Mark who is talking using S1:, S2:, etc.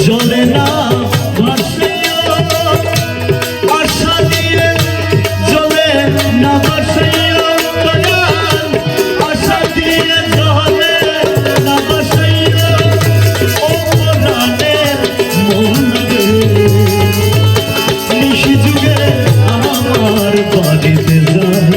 S1: জলে না ভাসে আশা দিয়ে জলে না ভাসে আশা দিয়ে জলে না ভাসে ও প্রাণের মন নিশি যুগে আমার বাড়িতে যা